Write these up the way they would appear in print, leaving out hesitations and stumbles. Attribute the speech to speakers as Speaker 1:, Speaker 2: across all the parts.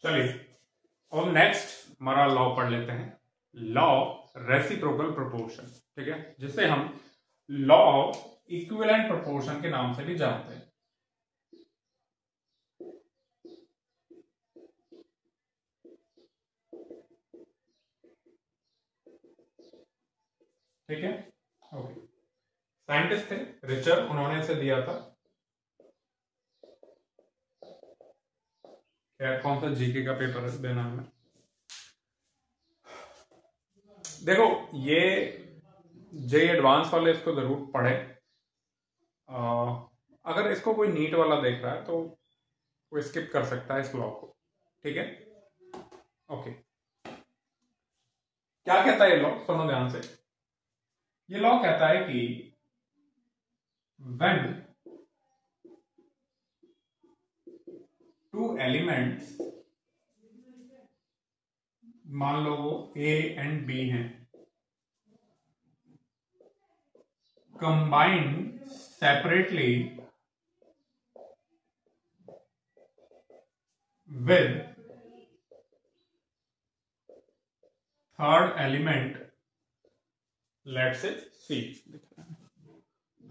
Speaker 1: चलिए और नेक्स्ट हमारा लॉ पढ़ लेते हैं, लॉ रेसिप्रोकल प्रोपोर्शन। ठीक है, जिसे हम लॉ ऑफ इक्विवेलेंट प्रोपोर्शन के नाम से भी जानते हैं। ठीक है, ओके। साइंटिस्ट थे रिचर, उन्होंने इसे दिया था। कौन सा जीके का पेपर देना है? देखो ये जे एडवांस वाले इसको जरूर पढ़े। अगर इसको कोई नीट वाला देख रहा है तो वो स्किप कर सकता है इस लॉ को। ठीक है, ओके। क्या कहता है ये लॉ, सुनो ध्यान से। ये लॉ कहता है कि when two elements, मान लो वो A एंड B हैं, combined separately with third element, let's say C।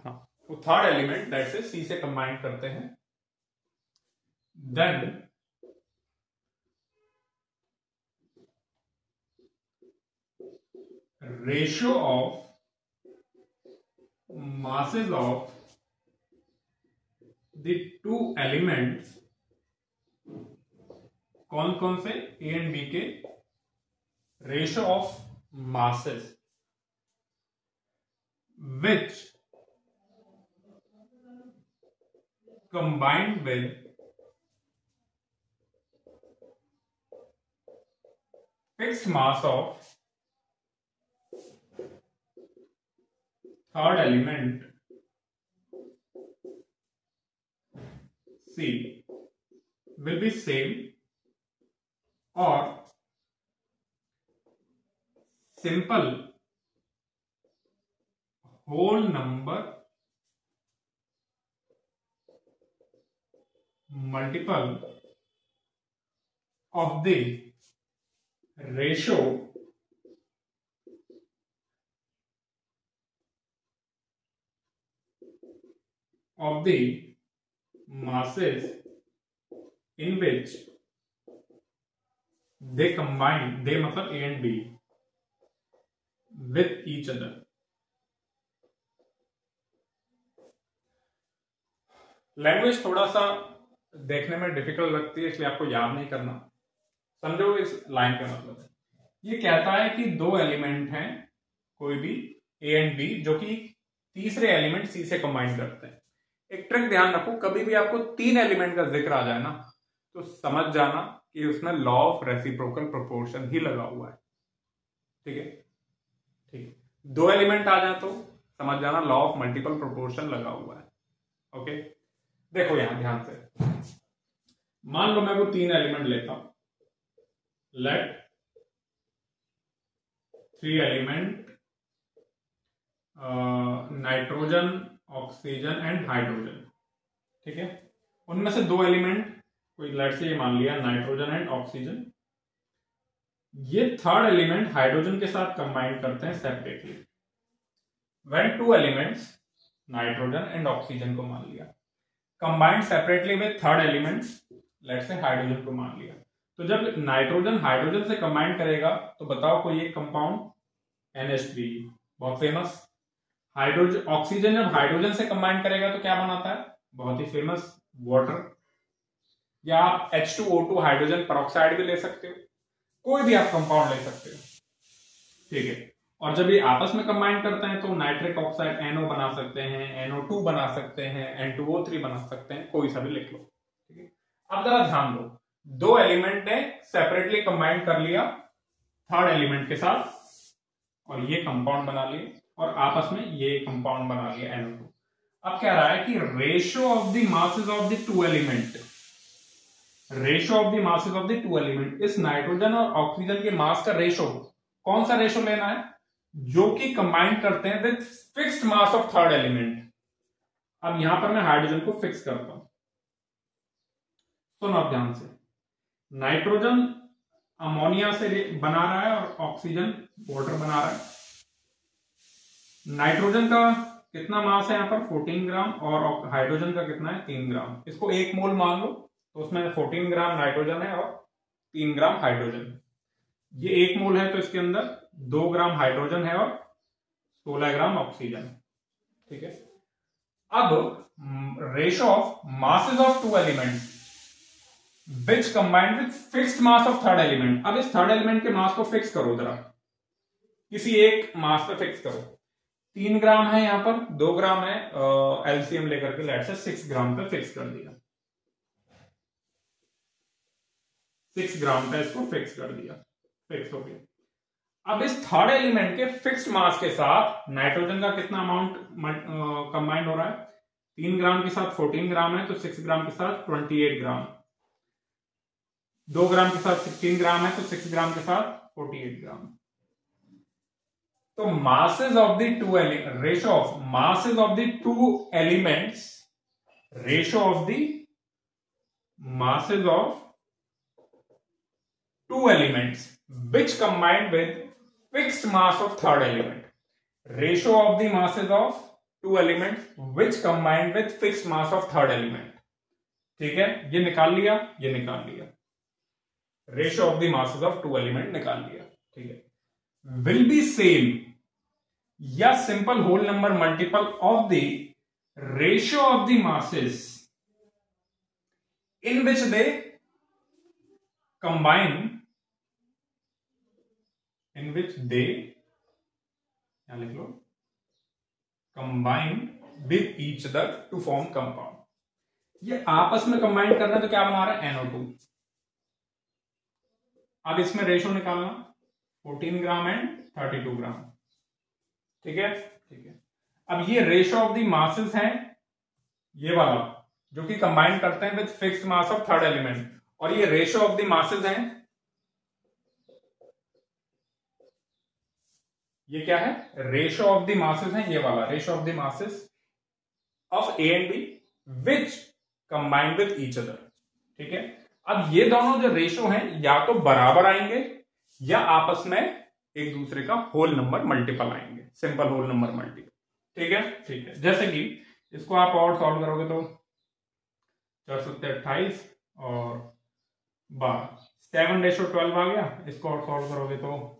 Speaker 1: हाँ, वो third element let's say C से कंबाइन करते हैं, then ratio of masses of the two elements, कौन कौन से A एंड B के ratio of masses which combined with fixed mass of third element C will be same or simple whole number multiple of the ratio of the masses in which they combine, they मतलब A and B, with each other। Language थोड़ा सा देखने में difficult लगती है, इसलिए आपको याद नहीं करना, समझो इस लाइन का मतलब है। ये कहता है कि दो एलिमेंट हैं कोई भी A एंड B जो कि तीसरे एलिमेंट C से कंबाइन करते हैं। एक ट्रिक ध्यान रखो, कभी भी आपको तीन एलिमेंट का जिक्र आ जाए ना तो समझ जाना कि उसमें लॉ ऑफ रेसिप्रोकल प्रोपोर्शन ही लगा हुआ है। ठीक है, ठीक। दो एलिमेंट आ जाए तो समझ जाना लॉ ऑफ मल्टीपल प्रोपोर्शन लगा हुआ है। ओके, देखो यहां ध्यान से, मान लो मैं वो तीन एलिमेंट लेता हूं, late three element nitrogen, oxygen and hydrogen. ठीक है, उनमें से दो एलिमेंट कोई लेट से ये मान लिया नाइट्रोजन एंड ऑक्सीजन, ये थर्ड एलिमेंट हाइड्रोजन के साथ कंबाइन करते हैं separately. When two elements nitrogen and oxygen को मान लिया, combined separately with third element let say hydrogen को मान लिया, तो जब नाइट्रोजन हाइड्रोजन से कंबाइन करेगा तो बताओ कोई एक कंपाउंड NH3, बहुत फेमस। हाइड्रोजन, ऑक्सीजन जब हाइड्रोजन से कंबाइन करेगा तो क्या बनाता है, बहुत ही फेमस वाटर, या आप H2O2 हाइड्रोजन पेरोक्साइड भी ले सकते हो, कोई भी आप कंपाउंड ले सकते हो। ठीक है, और जब ये आपस में कंबाइन करते हैं तो नाइट्रिक ऑक्साइड NO बना सकते हैं, NO2 बना सकते हैं, N2O3 बना सकते हैं, कोई सा भी लिख लो। ठीक है, अब जरा ध्यान दो, दो एलिमेंट ने सेपरेटली कंबाइन कर लिया थर्ड एलिमेंट के साथ और ये कंपाउंड बना लिए, और आपस में ये कंपाउंड बना लिया NO2। अब कह रहा है कि ratio of the masses of the to element, ratio of the masses of the to element, इस नाइट्रोजन और ऑक्सीजन के मास का रेशियो, कौन सा रेशियो लेना है, जो कि कंबाइन करते हैं with fixed mass of third element. अब यहां पर मैं हाइड्रोजन को फिक्स करता हूं, सुनो आप ध्यान से, नाइट्रोजन अमोनिया से बना रहा है और ऑक्सीजन वाटर बना रहा है। नाइट्रोजन का कितना मास है यहाँ पर 14 ग्राम और हाइड्रोजन का कितना है 3 ग्राम। इसको 1 मोल मान लो तो उसमें 14 ग्राम नाइट्रोजन है और 3 ग्राम हाइड्रोजन। ये 1 मोल है तो इसके अंदर 2 ग्राम हाइड्रोजन है और 16 ग्राम ऑक्सीजन। ठीक है, अब ratio of masses of two elements which combined with fixed mass of third element. अब इस थर्ड एलिमेंट के मास को फिक्स करो जरा, किसी एक मास पे फिक्स करो। 3 ग्राम है यहाँ पर, 2 ग्राम है, एलसीएम लेकर के लेट से 6 ग्राम पे फिक्स कर दिया। 6 ग्राम पे इसको फिक्स कर दिया, फिक्स हो गया। अब इस थर्ड एलिमेंट के फिक्स्ड मास के साथ नाइट्रोजन का कितना अमाउंट कंबाइंड हो रहा है? 3 ग्राम के साथ 14 ग्राम है तो 6 ग्राम के साथ 28 ग्राम, 2 ग्राम के साथ 16 ग्राम है तो 6 ग्राम के साथ 48 ग्राम। तो masses of the two ratio of masses of the two elements, ratio of the masses of two elements which combined with fixed mass of third element, ratio of the masses of two elements which combined with fixed mass of third element। ठीक है, ये निकाल लिया, ये निकाल लिया, ratio of the masses of two element निकाल लिया। ठीक है, विल बी सेम या simple whole number multiple of the ratio of the masses in which they combine, in which they, यहां लिख लो, combine with each other to form compound. ये आपस में कंबाइन करना तो क्या बना रहा है? NO2। अब इसमें रेशियो निकालना 14 ग्राम एंड 32 ग्राम। ठीक है, ठीक है। अब ये रेशियो ऑफ द मासेस है, ये वाला जो कि कंबाइन करते हैं with fixed mass of third element, और ये रेशियो ऑफ द मासेस है, ये क्या है? रेशियो ऑफ द मासेस है, ये वाला ratio of the masses of A and B which combined with each other. ठीक है, अब ये दोनों जो रेशियो हैं या तो बराबर आएंगे या आपस में एक दूसरे का होल नंबर मल्टीपल आएंगे, सिंपल होल नंबर मल्टीपल। ठीक है, ठीक है। जैसे कि इसको आप और सॉल्व करोगे तो 428 और 12, 7:12 आ गया। इसको और सॉल्व करोगे तो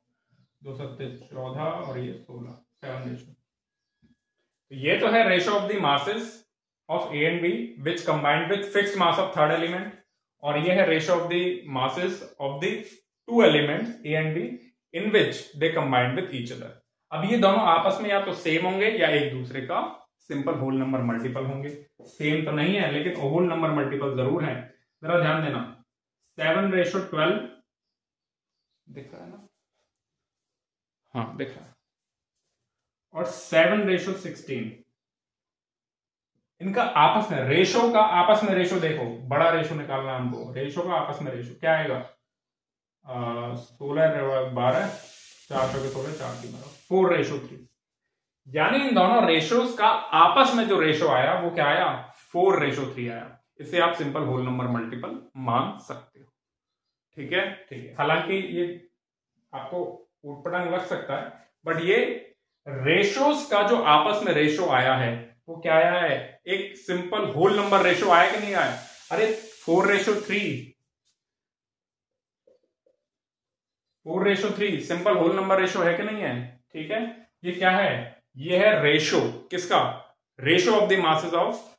Speaker 1: 214 और ये 16, 7। ये तो है ratio of the masses of A and B which combined with fixed mass of third element, और ये है ratio of the masses of the two elements A and B in which they combined with each other. अब ये दोनों आपस में या तो सेम होंगे या एक दूसरे का सिंपल होल नंबर मल्टीपल होंगे। सेम तो नहीं है लेकिन होल नंबर मल्टीपल जरूर है। जरा ध्यान देना, 7:12 दिख रहा है ना? हाँ दिख रहा है। और 7:16, इनका आपस में रेशो का आपस में रेशो देखो, बड़ा रेशो निकालना है हमको। रेशो का आपस में रेशो क्या आएगा? 16 12 4 16 4 4:3। यानी इन दोनों रेशोस का आपस में जो रेशो आया वो क्या आया? 4:3 आया। इसे आप सिंपल होल नंबर मल्टीपल मान सकते हो। ठीक है, ठीक है। हालांकि ये आपको उटपटांग लग सकता है, बट ये रेशोस का जो आपस में रेशो आया है वो क्या आया है? एक सिंपल होल नंबर रेशो आया कि नहीं आया? अरे 4:3, 4:3 सिंपल होल नंबर रेशो है कि नहीं है? ठीक है, ये क्या है? ये है रेशो किसका? Ratio of the masses of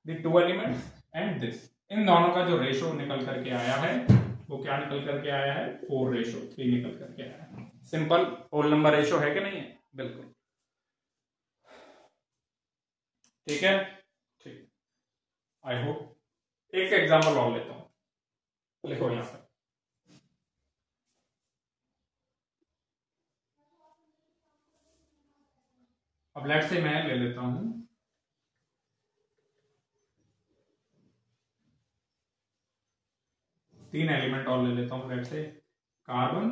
Speaker 1: the two elements and this. इन दोनों का जो रेशो निकल करके आया है वो क्या निकल करके आया है? 4:3 निकल करके आया है। सिंपल होल नंबर रेशो है कि नहीं है? बिल्कुल। ठीक है, ठीक। I hope. एक एग्जांपल और लेता हूं, लिखो यहां पर। अब लेट से मैं ले लेता हूं 3 एलिमेंट और ले लेता हूं, लेट से कार्बन,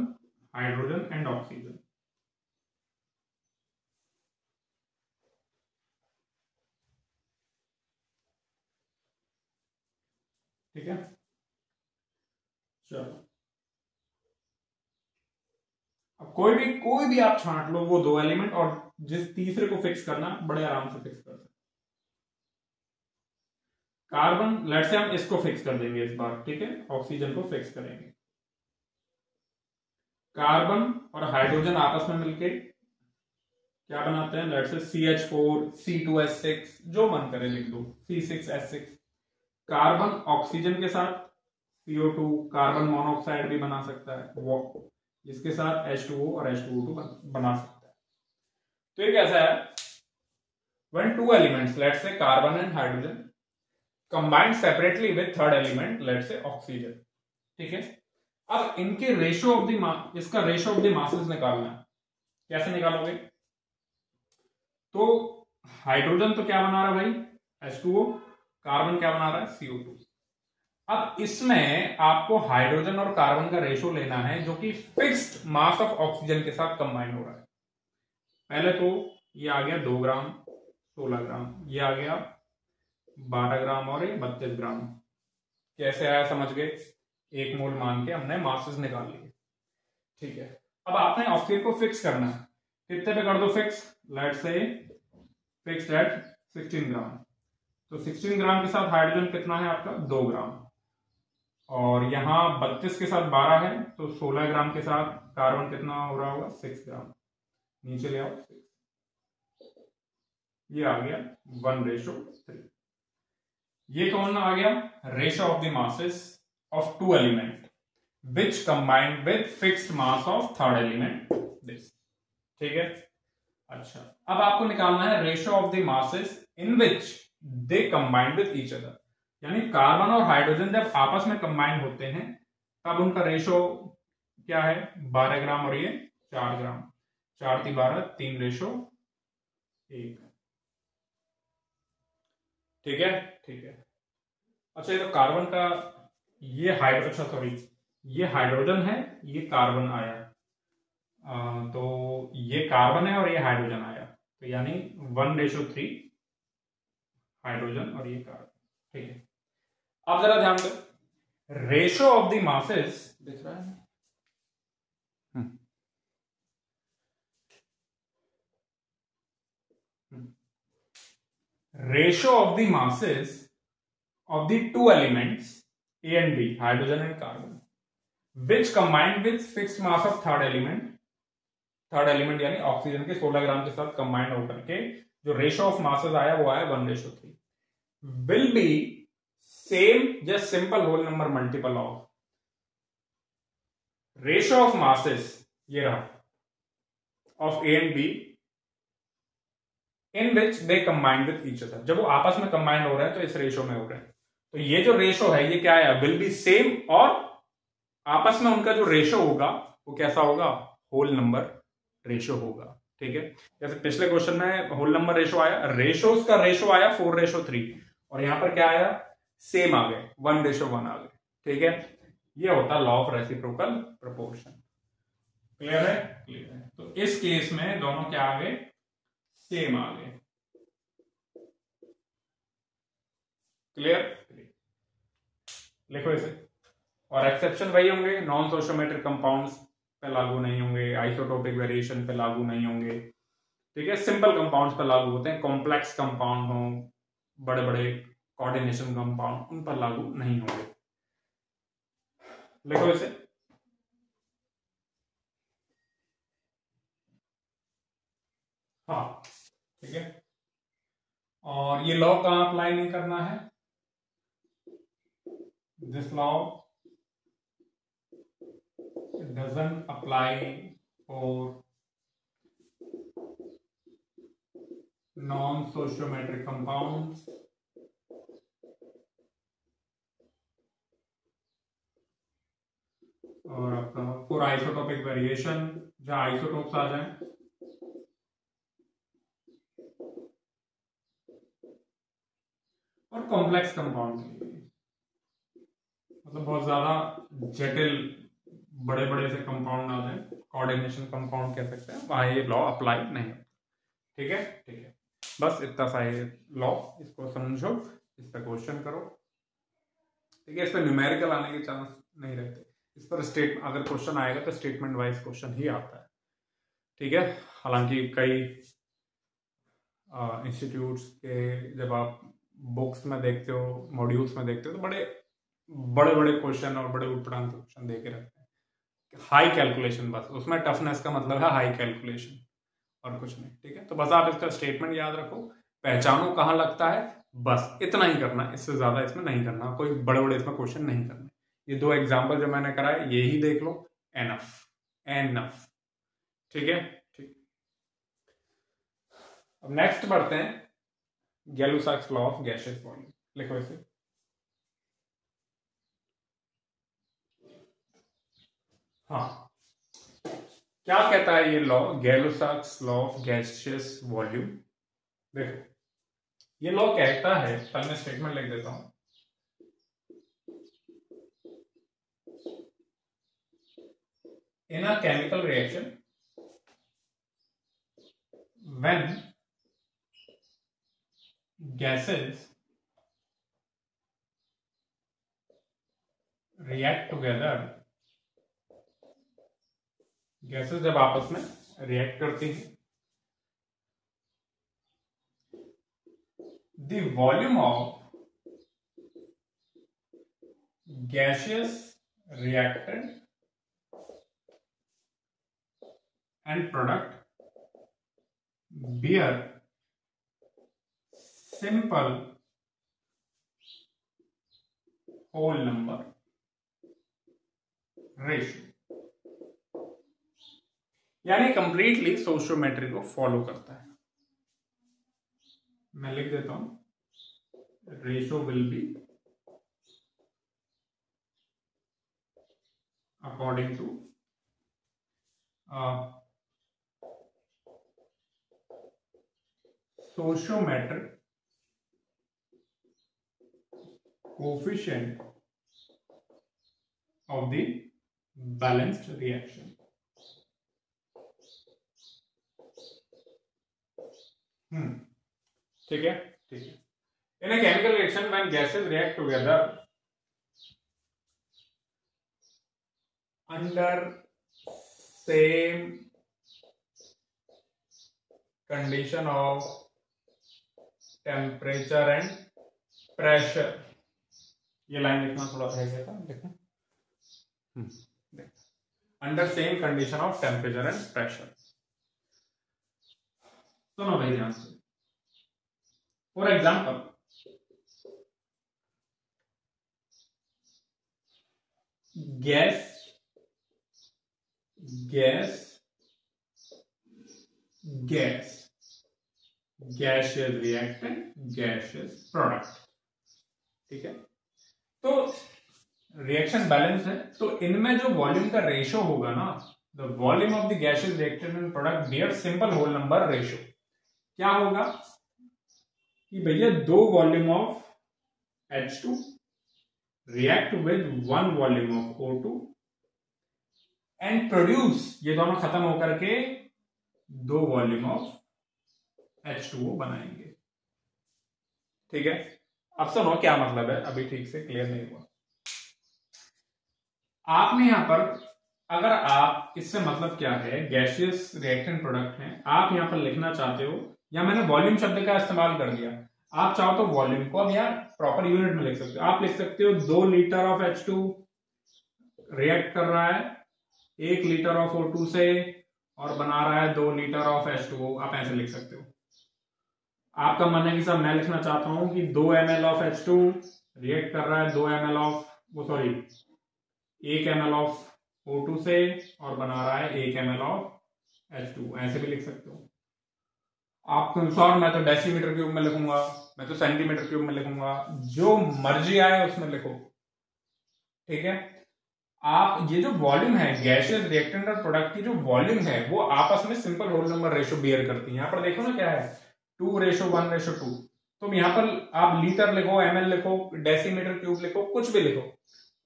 Speaker 1: हाइड्रोजन एंड ऑक्सीजन। ठीक है, चलो अब कोई भी आप छांट लो वो दो एलिमेंट, और जिस तीसरे को फिक्स करना बड़े आराम से फिक्स कर सकते। कार्बन, लेट से हम इसको फिक्स कर देंगे इस बार, ठीक है, ऑक्सीजन को फिक्स करेंगे। कार्बन और हाइड्रोजन आपस में मिलके क्या बनाते हैं, लेट से CH4 C2H6, जो मन करे लिख दो, C6H6। कार्बन ऑक्सीजन के साथ CO2, कार्बन मोनोऑक्साइड भी बना सकता है वो, जिसके साथ H2O और H2O2 बना सकता है। तो ये कैसा है, when two elements, let's say carbon and hydrogen, combined separately with third element, let's say oxygen, ठीक है। अब इनके रेशो ऑफ द इसका रेशो ऑफ द मासेस निकालना है। कैसे निकालोगे, तो हाइड्रोजन तो क्या बना रहा है भाई, H2O, कार्बन क्या बना रहा है, CO2। अब इसमें आपको हाइड्रोजन और कार्बन का रेशो लेना है जो कि फिक्स्ड मास ऑफ ऑक्सीजन के साथ कंबाइन हो रहा है। पहले तो ये आ गया 2 ग्राम 16 ग्राम, ये आ गया 12 ग्राम और ये 32 ग्राम। कैसे आया समझ गए, 1 मोल मान के हमने मासेस निकाल लिए, ठीक है। अब आपने ऑक्सीजन को फिक्स करना है, कितने पे कर दो फिक्स, लेट से फिक्स एट 16 ग्राम। तो 16 ग्राम के साथ हाइड्रोजन कितना है आपका, 2 ग्राम, और यहां 32 के साथ 12 है, तो 16 ग्राम के साथ कार्बन कितना हो रहा होगा, 6 ग्राम। नीचे ले आओ 6, ये आ गया 1:3। ये कौन आ गया, ratio of the masses of two element which combined with fixed mass of third element, this, ठीक है। अच्छा, अब आपको निकालना है ratio of the masses in which they combined with each other, यानी कार्बन और हाइड्रोजन जब आपस में कंबाइन होते हैं तब उनका रेशो क्या है, 12 ग्राम और ये 4 ग्राम, 4 × 12 3:1, ठीक है, ठीक है। अच्छा, ये तो कार्बन का, ये अच्छा सॉरी, ये हाइड्रोजन है, ये कार्बन आया, तो ये कार्बन है और ये हाइड्रोजन आया, तो यानी 1:3 हाइड्रोजन और ये कार्बन, ठीक है। अब जरा ध्यान दो, रेशो ऑफ द मासेस दिख रहा है, ratio of the masses of the two elements A and B, hydrogen and carbon, which combined with fixed mass of third element यानी ऑक्सीजन के 16 ग्राम के साथ कंबाइंड होकर के जो रेशो ऑफ मासेस आया वो आया 1:3, will be same, just simple whole number multiple of ratio of masses, ये रहा, of A and B in which they combined with each other, जब वो आपस में कंबाइन हो रहे हैं तो इस रेशो में हो रहे हैं, तो ये जो रेशो है ये क्या है, विल बी सेम, और आपस में उनका जो रेशो होगा वो कैसा होगा, होल नंबर रेशो होगा, ठीक है। जैसे पिछले क्वेश्चन में होल नंबर रेशो आया, रेशोस का रेशो आया 4:3, और यहां पर क्या आया, सेम आ गए, 1:1 आ गए, ठीक है। ये होता law of reciprocal proportion. Clear है, क्लियर है। तो इस केस में दोनों क्या आ गए, सेम आ गए, क्लियर। लिखो इसे, और एक्सेप्शन वही होंगे, नॉन सोशियोमेट्रिक कंपाउंड्स पे लागू नहीं होंगे, आइसोटोपिक वेरिएशन पे लागू नहीं होंगे, ठीक है। सिंपल कंपाउंड्स पे लागू होते हैं, कॉम्प्लेक्स कंपाउंड हो, बड़े बड़े कोऑर्डिनेशन कंपाउंड, उन पर लागू नहीं होंगे। लिखो इसे, हाँ, ठीक है। और ये लॉ कहां अप्लाई नहीं करना है, this law doesn't apply for non-stoichiometric compounds और आपका फॉर आइसोटोपिक वेरिएशन, जहां आइसोटोप्स आ जाए, और कॉम्प्लेक्स कंपाउंड के लिए, मतलब बहुत ज्यादा जटिल बड़े बड़े से कंपाउंड आ जाए, कोऑर्डिनेशन कंपाउंड कह सकते हैं, वहां ये लॉ अप्लाई नहीं, ठीक है, ठीक है। बस इतना सा है लॉ, इसको समझो, इस पर क्वेश्चन करो, ठीक है। इस पर न्यूमेरिकल आने के चांस नहीं रहते, इस पर अगर क्वेश्चन आएगा तो स्टेटमेंट वाइज क्वेश्चन ही आता है, ठीक है। हालांकि कई इंस्टीट्यूट्स के जब आप बुक्स में देखते हो, मॉड्यूल्स में देखते हो, तो बड़े बड़े क्वेश्चन और बड़े उटपटांग क्वेश्चन दे के रखते हैं, हाई कैलकुलेशन, बस उसमें टफनेस का मतलब है हाई कैलकुलेशन और कुछ नहीं, ठीक है। तो बस आप इसका स्टेटमेंट याद रखो, पहचानो कहाँ लगता है, बस इतना ही करना, इससे ज्यादा इसमें नहीं करना, कोई बड़े बड़े इसमें क्वेश्चन नहीं करने। ये 2 एग्जाम्पल जो मैंने कराए ये ही देख लो, एनफ, ठीक है, ठीक। अब नेक्स्ट बढ़ते हैं, Gay Lussac's law of gaseous volume, लिखो इसे। हाँ, क्या कहता है ये law, Gay Lussac's law of gaseous volume. देखो ये लॉ कहता है, पहले मैं स्टेटमेंट लिख देता हूं, in a chemical reaction when gases react together, gases जब आपस में रिएक्ट करती हैं, the volume of gaseous reactant and product bear simple whole number ratio, यानी कंप्लीटली सोशियोमेट्री को फॉलो करता है। मैं लिख देता हूं, ratio will be according to stoichiometric coefficient of the balanced reaction. ठीक है, ठीक है। In a chemical reaction when gases react together under same condition of temperature and pressure, ये लाइन लिखना थोड़ा रह गया था, देखो, under same condition of temperature and pressure. सुनो भाई ध्यान से, for example gaseous reactant, gaseous product, ठीक है। तो रिएक्शन बैलेंस है, तो इनमें जो वॉल्यूम का रेशो होगा ना, the volume of the gaseous reactant and product bear simple whole number ratio. क्या होगा कि भैया 2 volume of H2 react with 1 volume of O2 and produce, ये दोनों खत्म होकर के 2 वॉल्यूम ऑफ H2O बनाएंगे, ठीक है। अब सुनो क्या मतलब है, अभी ठीक से क्लियर नहीं हुआ। आपने यहां पर, अगर आप, इससे मतलब क्या है, गैसियस रिएक्टेंट प्रोडक्ट है, आप यहां पर लिखना चाहते हो, या मैंने वॉल्यूम शब्द का इस्तेमाल कर दिया, आप चाहो तो वॉल्यूम को अब यार प्रॉपर यूनिट में लिख सकते हो। आप लिख सकते हो 2 लीटर ऑफ H2 रिएक्ट कर रहा है 1 लीटर ऑफ O2 से और बना रहा है 2 लीटर ऑफ H2O, आप ऐसे लिख सकते हो। आपका मन है कि सर मैं लिखना चाहता हूं कि 2 ml ऑफ H2 रिएक्ट कर रहा है 2 ml of 1 ml of O2 से और बना रहा है 1 ml ऑफ H2, ऐसे भी लिख सकते हो। आपके अनुसार मैं तो डेसीमीटर क्यूब में लिखूंगा, मैं तो सेंटीमीटर क्यूब में लिखूंगा, जो मर्जी आए उसमें लिखो, ठीक है। आप ये जो वॉल्यूम है गैसियस रिएक्टेंट और प्रोडक्ट की जो वॉल्यूम है वो आपस में simple whole number ratio bear करती है। यहां पर देखो ना क्या है, 2:1:2। तो यहां पर आप लीटर लिखो, ml लिखो, डेसीमीटर क्यूब लिखो, कुछ भी लिखो,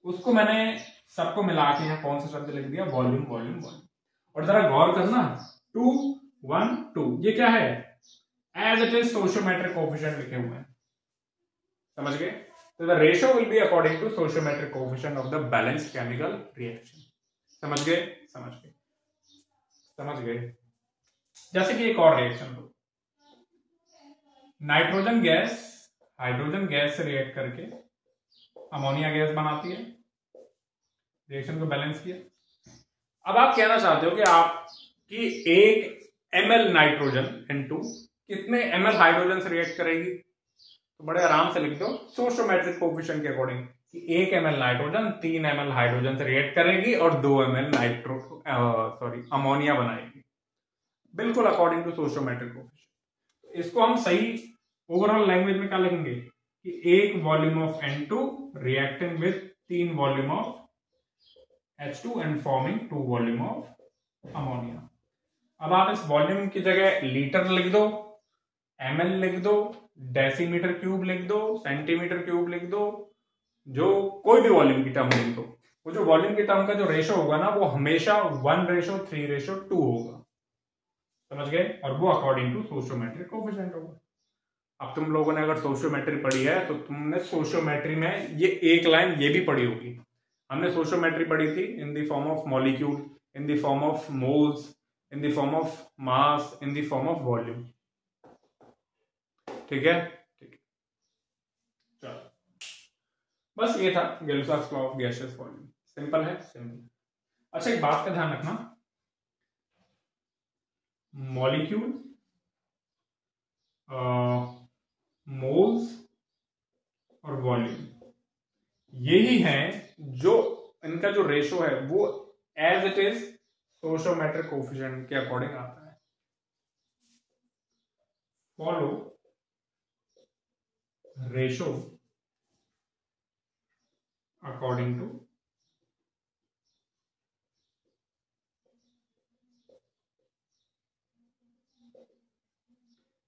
Speaker 1: उसको मैंने सबको मिला के यहाँ कौन सा शब्द लिख दिया, वॉल्यूम वॉल्यूम वॉल्यूम। और जरा गौर करना, 2 1 2 ये क्या है, as it is stoichiometric coefficient लिखे हुए हैं, समझ गए। So the ratio will be according to stoichiometric coefficient of the balanced chemical reaction. समझ गए? समझ गए। जैसे कि एक और रिएक्शन लो, नाइट्रोजन गैस हाइड्रोजन गैस से रिएक्ट करके अमोनिया गैस बनाती है, रिएक्शन को बैलेंस किया। अब आप कहना चाहते हो कि आपकी 1 ml नाइट्रोजन N2 कितने ml हाइड्रोजन से रिएक्ट करेगी, तो बड़े आराम से लिख दो स्टोइचोमेट्रिक कोएफिशिएंट के अकॉर्डिंग कि 1 ml नाइट्रोजन 3 ml हाइड्रोजन से रिएक्ट करेगी और 2 ml अमोनिया बनाएगी, बिल्कुल अकॉर्डिंग टू स्टोइचोमेट्रिक कोएफिशिएंट। इसको हम सही ओवरऑल लैंग्वेज में क्या लिखेंगे कि 1 volume of N2 reacting with 3 volume of H2 and forming 2 volume of ammonia. अब आप इस वॉल्यूम की जगह लीटर लिख दो, ml लिख दो, डेसीमीटर क्यूब लिख दो, सेंटीमीटर क्यूब लिख दो, जो कोई भी वॉल्यूम की टर्म लिख दो। वो जो वॉल्यूम की टर्म का जो रेशो होगा ना वो हमेशा 1:3:2 होगा, समझ गए? और वो अकॉर्डिंग टू स्टोइचोमेट्रिक कोएफिशिएंट होगा। अब तुम लोगों ने अगर स्टोइचोमेट्री पढ़ी है तो तुमने स्टोइचोमेट्री में ये एक लाइन ये भी पढ़ी होगी। हमने स्टोइचोमेट्री पढ़ी थी in the form of molecule, in the form of moles, in the form of mass, in the form of volume. ठीक है, ठीक है, चलो बस ये था Gay Lussac's law of gaseous volume. Simple है, सिंपल। अच्छा एक बात का ध्यान रखना, मॉलिक्यूल, मोल्स और वॉल्यूम यही है जो इनका जो रेशो है वो as it is stoichiometric coefficient के अकॉर्डिंग आता है। Follow ratio according to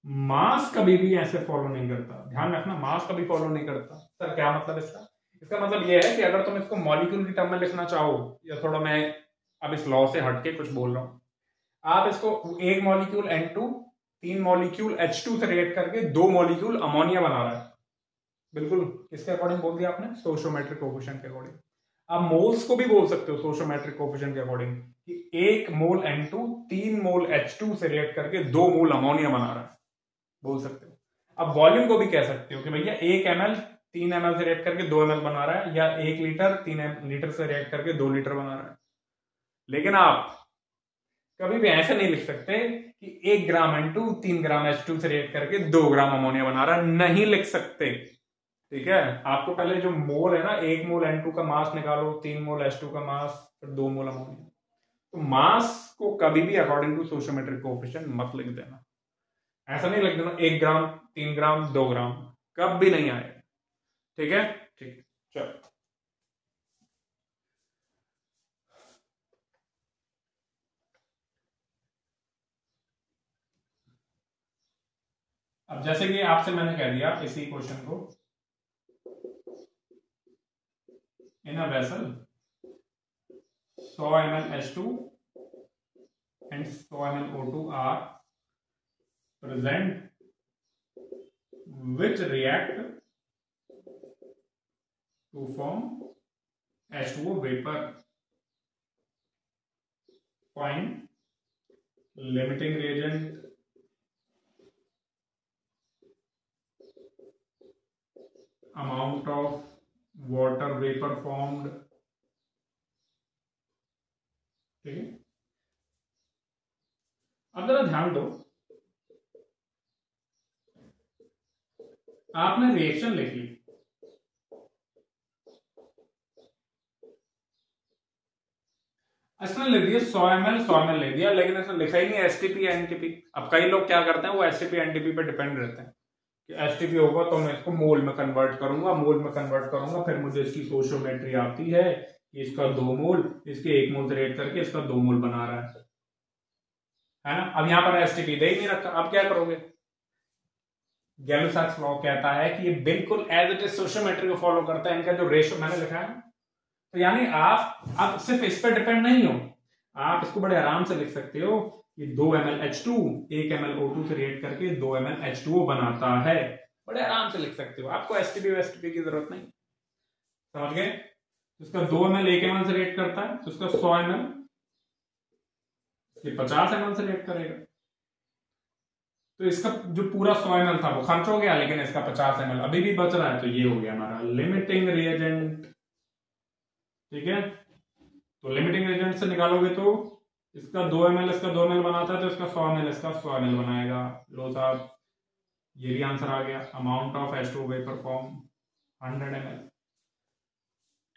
Speaker 1: mass कभी भी ऐसे फॉलो नहीं करता। ध्यान रखना, मास कभी फॉलो नहीं करता। सर क्या मतलब इसका? इसका मतलब यह है कि अगर तुम इसको मॉलिक्यूल की टर्म में लिखना चाहो, या थोड़ा मैं अब इस लॉ से हटके कुछ बोल रहा हूं, आप इसको 1 मॉलिक्यूल N2 3 मॉलिक्यूल H2 से रिएक्ट करके 2 मॉलिक्यूल अमोनिया बना रहा है, बिल्कुल किसके अकॉर्डिंग बोल दिया आपने? स्टोइचोमेट्रिक कोएफिशिएंट के अकॉर्डिंग। आप मोल्स को भी बोल सकते हो स्टोइचोमेट्रिक कोएफिशिएंट के अकॉर्डिंग कि 1 मोल N2 3 मोल H2 से रिएक्ट करके 2 मोल अमोनिया बना रहा है, बोल सकते हो। अब वॉल्यूम को भी कह सकते हो कि भैया 1 ml 3 ml से रिएक्ट करके 2 ml बना रहा है, या 1 लीटर 3 लीटर से रिएक्ट करके 2 लीटर बना रहा है। लेकिन आप कभी भी ऐसे नहीं लिख सकते कि 1 ग्राम N2 3 ग्राम H2 से रिएक्ट करके 2 ग्राम अमोनिया बना रहा है, नहीं लिख सकते। ठीक है, आपको पहले जो मोल है ना, 1 मोल N2 का मास निकालो, 3 मोल H2 का मास, फिर 2 मोल अमोनिया। तो मास को कभी भी अकॉर्डिंग टू स्टोइचोमेट्रिक कोएफिशिएंट मत लिख देना। ऐसा नहीं लिख देना 1 ग्राम 3 ग्राम 2 ग्राम, कब भी नहीं आएगा। ठीक है, ठीक, चलो अब जैसे कि आपसे मैंने कह दिया इसी क्वेश्चन को, इन a vessel 100 ml H2 and 100 ml O2 are present which react to form H2O vapor. Find limiting reagent, amount of water vapor formed. ठीक है, अब जरा ध्यान दो, आपने रिएक्शन लिख ली, इसने लिख दिया 100 ml ले दिया, लेकिन इसने लिखा ही नहीं एसटीपी एनटीपी। अब कई लोग क्या करते हैं, वो एसटीपी एनटीपी पे डिपेंड रहते हैं कि एसटीपी होगा तो मैं इसको मोल में कन्वर्ट करूंगा, मोल में कन्वर्ट करूंगा, फिर मुझे इसकी स्टोइचोमेट्री आती है कि इसका 2 मोल इसके 1 मोल से रेट करके इसका 2 मोल बना रहा है ना। अब यहां पर एसटीपी दे ही नहीं रखा, अब क्या करोगे? गैलुसाक्स लॉ कहता है कि ये बिल्कुल एज इट इज स्टोइचोमेट्री को फॉलो करता है। इनका जो रेशो मैंने लिखा है, तो यानी आप अब सिर्फ इस पर डिपेंड नहीं हो, आप इसको बड़े आराम से लिख सकते हो कि 2 ml H2 1 ml O2 से रिएक्ट करके 2 ml H2O बनाता है। बड़े आराम से लिख सकते हो, आपको एसटीपी वेस्टीपी की जरूरत नहीं। समझ गए? जिसका 2 ml 1 ml से रेट करता है, तो उसका 100 ml 50 ml से रेट करेगा। तो इसका जो पूरा 100 ml था वो खर्च हो गया, लेकिन इसका 50 ml अभी भी बच रहा है, तो ये हो गया हमारा लिमिटिंग रिएजेंट। ठीक है, तो लिमिटिंग रिएजेंट से निकालोगे तो इसका 2 ml इसका 2 ml बनाता है, तो इसका 100 ml इसका 100 ml बनाएगा। लो साहब, ये भी आंसर आ गया। Amount of H2O vapour form 100 ml।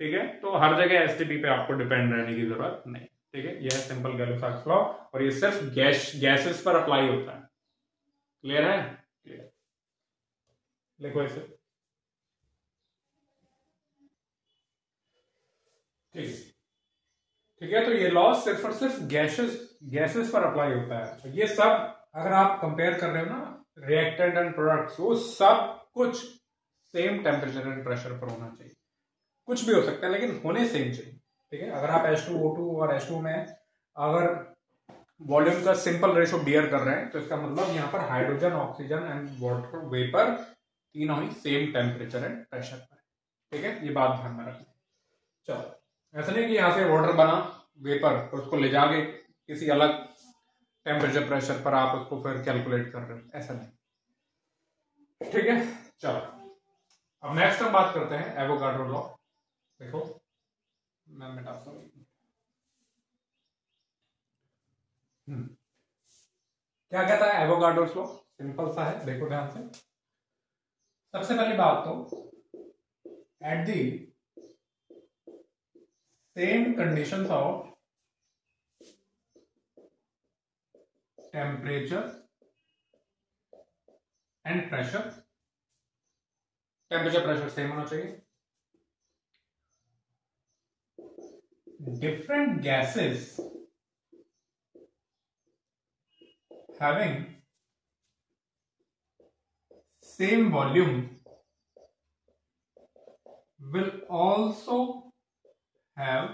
Speaker 1: ठीक है, तो हर जगह एसटीपी पे आपको डिपेंड रहने की जरूरत नहीं। ठीक है, यह है सिंपल गैलो-साक्स लॉ, और ये सिर्फ गैसेस पर अप्लाई होता है। क्लियर है? क्लियर। लिखो इसे। ठीक है, तो ये लॉ सिर्फ और सिर्फ गैसेस पर अप्लाई होता है। तो ये सब अगर आप कंपेयर कर रहे हो ना रिएक्टेंट एंड प्रोडक्ट्स, वो सब कुछ सेम टेम्परेचर एंड प्रेशर पर होना चाहिए। कुछ भी हो सकता है लेकिन होने सेम चाहिए। ठीक है, अगर आप H2O2 और H2 में अगर वॉल्यूम का सिंपल रेशो बियर कर रहे हैं, तो इसका मतलब यहाँ पर hydrogen, oxygen and water vapour तीनों ही सेम टेम्परेचर एंड प्रेशर पर। ठीक है, ये बात ध्यान में रखना। चलो, ऐसा नहीं कि यहाँ से वाटर बना वेपर, तो उसको ले जाके किसी अलग टेम्परेचर प्रेशर पर आप उसको फिर कैलकुलेट कर रहे हो, ऐसा नहीं। ठीक है, चलो अब नेक्स्ट हम बात करते हैं एवोगाड्रो लॉ। देखो मैं मिटाता हूं। क्या कहता है एवोगाड्रोस लॉ? सिंपल सा है, देखो ध्यान से। सबसे पहली बात तो at the same conditions of temperature and pressure, temperature pressure same होना चाहिए। Different gases having same volume will also have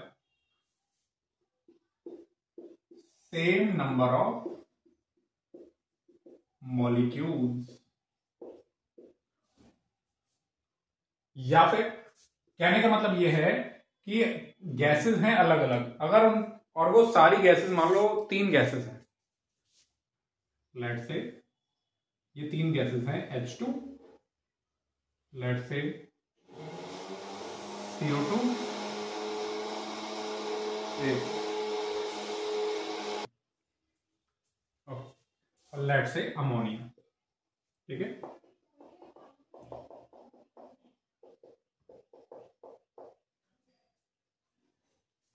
Speaker 1: same number of molecules। या फिर कहने का मतलब यह है कि गैसेस हैं अलग अलग, अगर उन और वो सारी गैसेस, मान लो 3 गैसेस हैं, लेट्स से ये 3 गैसेस हैं H2, लेट्स से CO2 और लेट्स से अमोनिया। ठीक है,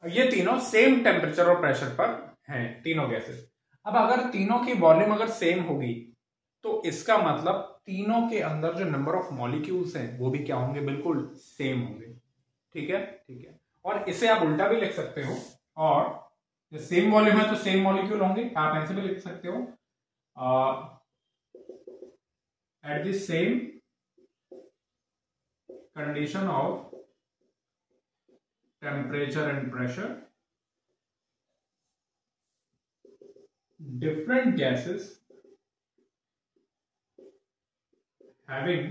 Speaker 1: ये तीनों सेम टेम्परेचर और प्रेशर पर हैं, तीनों गैसेस। अब अगर तीनों की वॉल्यूम अगर सेम होगी, तो इसका मतलब तीनों के अंदर जो नंबर ऑफ मॉलिक्यूल्स हैं वो भी क्या होंगे? बिल्कुल सेम होंगे। ठीक है, ठीक है। और इसे आप उल्टा भी लिख सकते हो, और सेम वॉल्यूम है तो सेम मॉलिक्यूल होंगे, आप ऐसे भी लिख सकते हो at the same condition of temperature and pressure, different gases having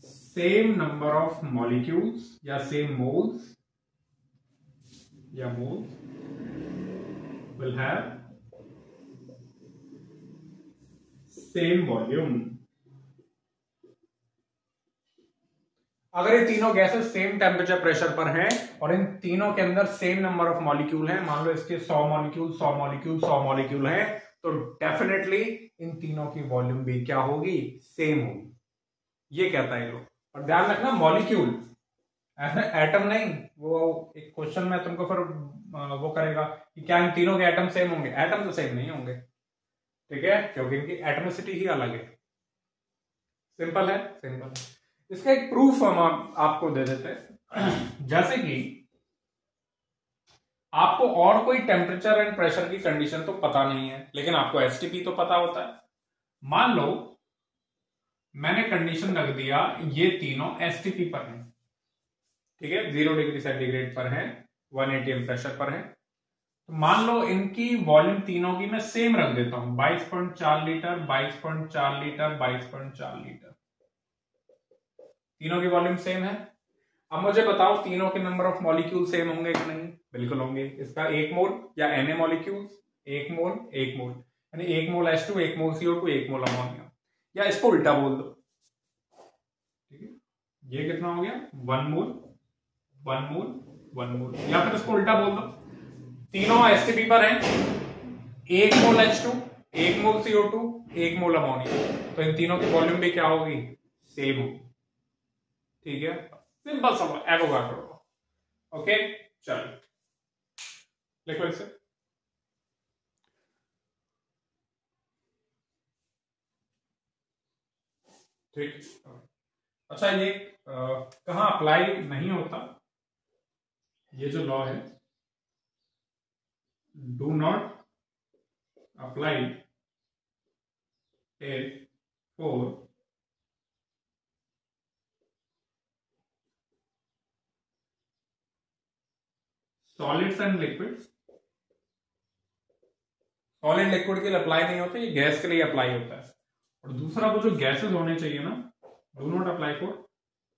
Speaker 1: same number of molecules या same moles या moles will have same volume। अगर ये तीनों गैसेस सेम टेम्परेचर प्रेशर पर हैं और इन तीनों के अंदर सेम नंबर ऑफ मॉलिक्यूल हैं, मान लो इसके 100 मॉलिक्यूल 100 मॉलिक्यूल 100 मॉलिक्यूल हैं, तो डेफिनेटली इन तीनों की वॉल्यूम भी क्या होगी? सेम होगी। ये कहता है लोग। और ध्यान रखना मॉलिक्यूल, एटम नहीं। वो एक क्वेश्चन में तुमको फिर वो करेगा कि क्या इन तीनों के एटम सेम होंगे? एटम तो सेम नहीं होंगे। ठीक है, क्योंकि इनकी एटमिसिटी ही अलग है। सिंपल है, सिंपल है। इसका एक प्रूफ हम आपको दे देते हैं। जैसे कि आपको और कोई टेम्परेचर एंड प्रेशर की कंडीशन तो पता नहीं है, लेकिन आपको एसटीपी तो पता होता है। मान लो मैंने कंडीशन रख दिया ये तीनों एसटीपी पर हैं, ठीक है, 0 डिग्री सेंटीग्रेड पर हैं, 1 atm प्रेशर पर हैं। तो मान लो इनकी वॉल्यूम तीनों की मैं सेम रख देता हूं, 22.4 लीटर, 22.4 लीटर, 22.4 लीटर, तीनों की वॉल्यूम सेम है। अब मुझे बताओ तीनों के नंबर ऑफ मॉलिक्यूल सेम होंगे कि नहीं? बिल्कुल होंगे। इसका 1 मोल या Na मॉलिक्यूल्स, 1 मोल 1 मोल, यानी 1 मोल H2, 1 मोल CO2, 1 मोल अमोनिया, या इसको उल्टा बोल दो, ठीक है, ये कितना हो गया? 1 मोल 1 मोल 1 मोल, या फिर इसको उल्टा बोल दो, तीनों एसटीपी पर हैं, 1 मोल H2, 1 मोल CO2, 1 मोल अमोनिया, तो इन तीनों की वॉल्यूम भी क्या होगी? सेम होगी, ठीक है, सिंपल सवाल, एवोगाड्रो। ओके, चलो लिखो इसे। ठीक, अच्छा ये कहाँ अप्लाई नहीं होता? ये जो लॉ है, do not apply it for solids and liquids. Solid liquid के लिए अप्लाई नहीं होता, ये गैस के लिए अप्लाई होता है। और दूसरा, वो जो गैसेस होने चाहिए ना, do not apply for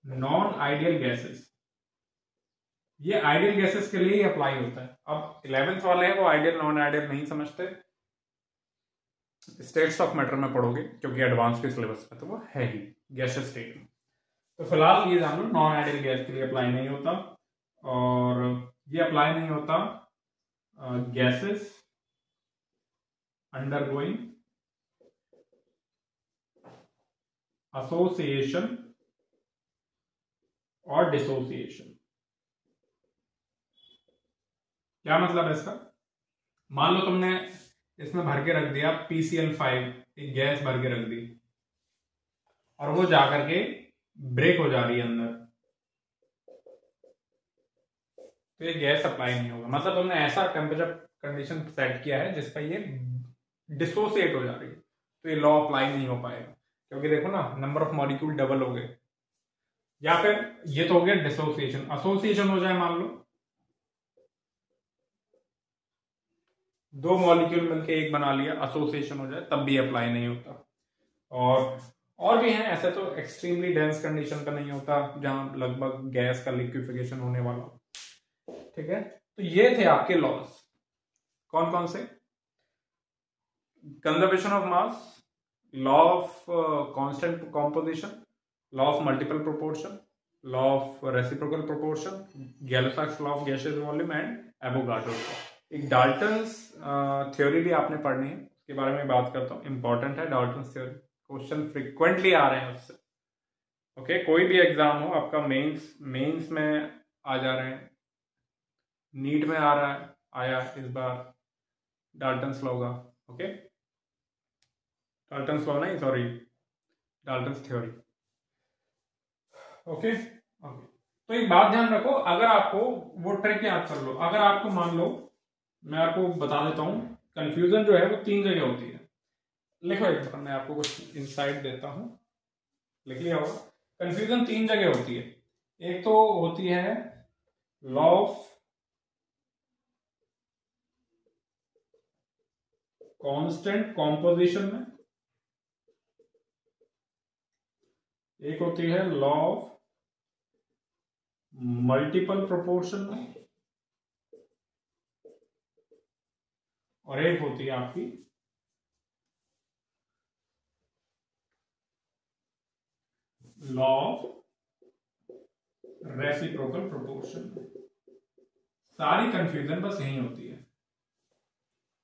Speaker 1: non ideal gases, ये आइडियल गैसेस के लिए ही अप्लाई होता है। अब 11th वाले हैं वो आइडियल नॉन आइडियल नहीं समझते, स्टेट्स ऑफ मैटर में पढ़ोगे क्योंकि एडवांस के सिलेबस में तो वो है ही गैसेस स्टेट में। तो फिलहाल ये जान लो, नॉन आइडियल गैस के लिए अप्लाई नहीं होता, और ये अप्लाई नहीं होता गैसेस अंडरगोइंग एसोसिएशन और डिसोसिएशन। क्या मतलब है इसका? मान लो तुमने इसमें भर के रख दिया PCl5, एक गैस भर के रख दी, और वो जाकर के ब्रेक हो जा रही है अंदर, तो ये गैस अप्लाई नहीं होगा। मतलब तुमने ऐसा टेम्परेचर कंडीशन सेट किया है जिस पर ये डिसोसिएट हो जा रही है, तो ये लॉ अप्लाई नहीं हो पाएगा, क्योंकि देखो ना, नंबर ऑफ मॉलिक्यूल डबल हो गए। या फिर ये तो हो गया डिसोसिएशन, एसोसिएशन हो जाए, मान लो 2 मॉलिक्यूल मिलके एक बना लिया, एसोसिएशन हो जाए, तब भी अप्लाई नहीं होता। और भी हैं ऐसे, तो एक्सट्रीमली डेंस कंडीशन का नहीं होता, जहां लगभग गैस का लिक्विफिकेशन होने वाला, ठीक है। तो ये थे आपके लॉज, कौन कौन से? Conservation of mass, law of constant composition, law of multiple proportion, law of reciprocal proportion, Gay Lussac's law of gaseous volume and Avogadro law. एक डाल्टन्स थ्योरी भी आपने पढ़नी है, उसके बारे में बात करता हूँ, इंपॉर्टेंट है डाल्टन्स थ्योरी, क्वेश्चन फ्रीक्वेंटली आ रहे हैं उससे। ओके, कोई भी एग्जाम हो आपका, मेंस में आ जा रहे हैं, नीट में आ रहा है, आया इस बार डाल्टन्स लॉ का। ओके, डाल्टन्स लॉ नहीं, सॉरी, डाल्टन्स थ्योरी। ओके, तो एक बात ध्यान रखो, अगर आपको वो ट्रिक याद कर लो, अगर आपको मान लो, मैं आपको बता देता हूं, कंफ्यूजन जो है वो 3 जगह होती है। लिखो एक बार, मैं आपको कुछ इंसाइट देता हूं, लिख लिया होगा। कंफ्यूजन 3 जगह होती है। एक तो होती है लॉ ऑफ कांस्टेंट कॉम्पोजिशन में, एक होती है लॉ ऑफ मल्टीपल प्रोपोर्शन में, और एक होती है आपकी लॉ ऑफ रेसिप्रोकल प्रोपोर्शन में। सारी कंफ्यूजन बस यही होती है